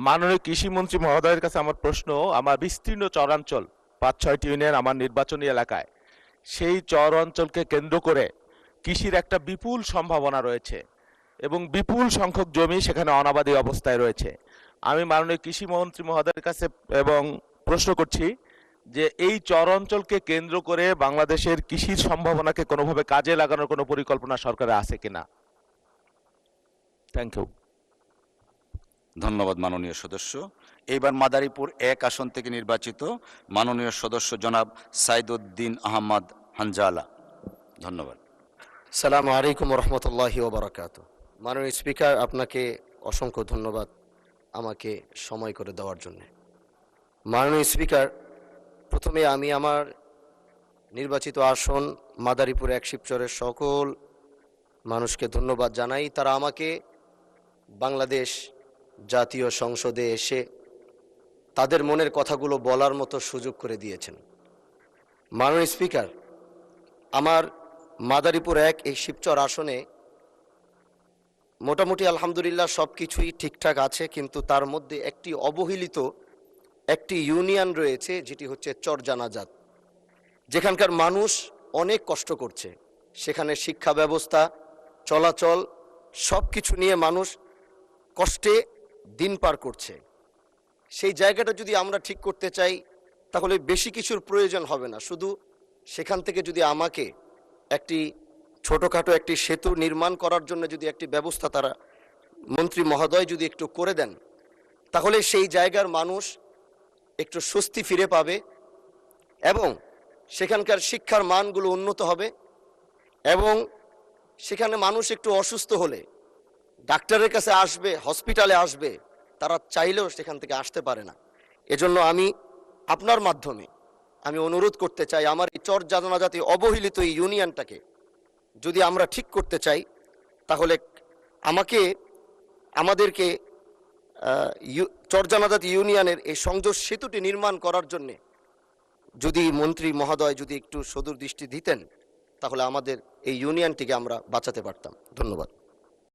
মাননীয় কৃষিমন্ত্রী মহোদয়ের কাছে আমার প্রশ্ন, আমার বিস্তীর্ণ চরাঞ্চল ৫-৬টি ইউনিয়ন আমার নির্বাচনী এলাকায়, সেই চর অঞ্চলকে কেন্দ্র করে কৃষির একটা বিপুল সম্ভাবনা রয়েছে এবং বিপুল সংখ্যক জমি সেখানে অনাবাদি অবস্থায় রয়েছে। আমি মাননীয় কৃষিমন্ত্রী মহোদয়ের কাছে এবং প্রশ্ন করছি যে এই চর অঞ্চলকে কেন্দ্র করে বাংলাদেশের কৃষির সম্ভাবনাকে কোনোভাবে কাজে লাগানোর কোনো পরিকল্পনা সরকারের আছে কিনা। Thank you. ধন্যবাদ মাননীয় সদস্য। এইবার মাদারীপুর ১ আসন থেকে নির্বাচিত মাননীয় সদস্য জনাব সাইদুদ্দিন আহমদ হানজালা। ধন্যবাদ। সালামু আলাইকুম রহমতুল্লাহি ওবরাকাত। মাননীয় স্পিকার, আপনাকে অসংখ্য ধন্যবাদ আমাকে সময় করে দেওয়ার জন্য। মাননীয় স্পিকার, প্রথমে আমি আমার নির্বাচিত আসন মাদারীপুর ১ শিবচরের সকল মানুষকে ধন্যবাদ জানাই। তারা আমাকে বাংলাদেশ জাতীয় সংসদে এসে তাদের মনের কথাগুলো বলার মতো সুযোগ করে দিয়েছেন। মাননীয় স্পিকার, আমার মাদারীপুর ১ এই শিবচর আসনে মোটামুটি আলহামদুলিল্লাহ সব কিছুই ঠিকঠাক আছে, কিন্তু তার মধ্যে একটি অবহেলিত একটি ইউনিয়ন রয়েছে, যেটি হচ্ছে চরজানাজাত, যেখানকার মানুষ অনেক কষ্ট করছে। সেখানে শিক্ষা ব্যবস্থা, চলাচল সব কিছু নিয়ে মানুষ কষ্টে দিন পার করছে। সেই জায়গাটা যদি আমরা ঠিক করতে চাই তাহলে বেশি কিছুর প্রয়োজন হবে না। শুধু সেখান থেকে যদি আমাকে একটি ছোটোখাটো একটি সেতু নির্মাণ করার জন্য যদি একটি ব্যবস্থা তারা মন্ত্রী মহোদয় যদি একটু করে দেন, তাহলে সেই জায়গার মানুষ একটু স্বস্তি ফিরে পাবে এবং সেখানকার শিক্ষার মানগুলো উন্নত হবে এবং সেখানে মানুষ একটু অসুস্থ হলে ডাক্তারের কাছে আসবে, হসপিটালে আসবে, তারা চাইলেও সেখান থেকে আসতে পারে না। এজন্য আমি আপনার মাধ্যমে আমি অনুরোধ করতে চাই, আমার এই চরজানাজাতি অবহেলিত এই ইউনিয়নটাকে যদি আমরা ঠিক করতে চাই তাহলে আমাদেরকে চরজানাজাতি ইউনিয়নের এই সংযোগ সেতুটি নির্মাণ করার জন্যে যদি মন্ত্রী মহোদয় যদি একটু সদূর দৃষ্টি দিতেন তাহলে আমাদের এই ইউনিয়নটিকে আমরা বাঁচাতে পারতাম। ধন্যবাদ।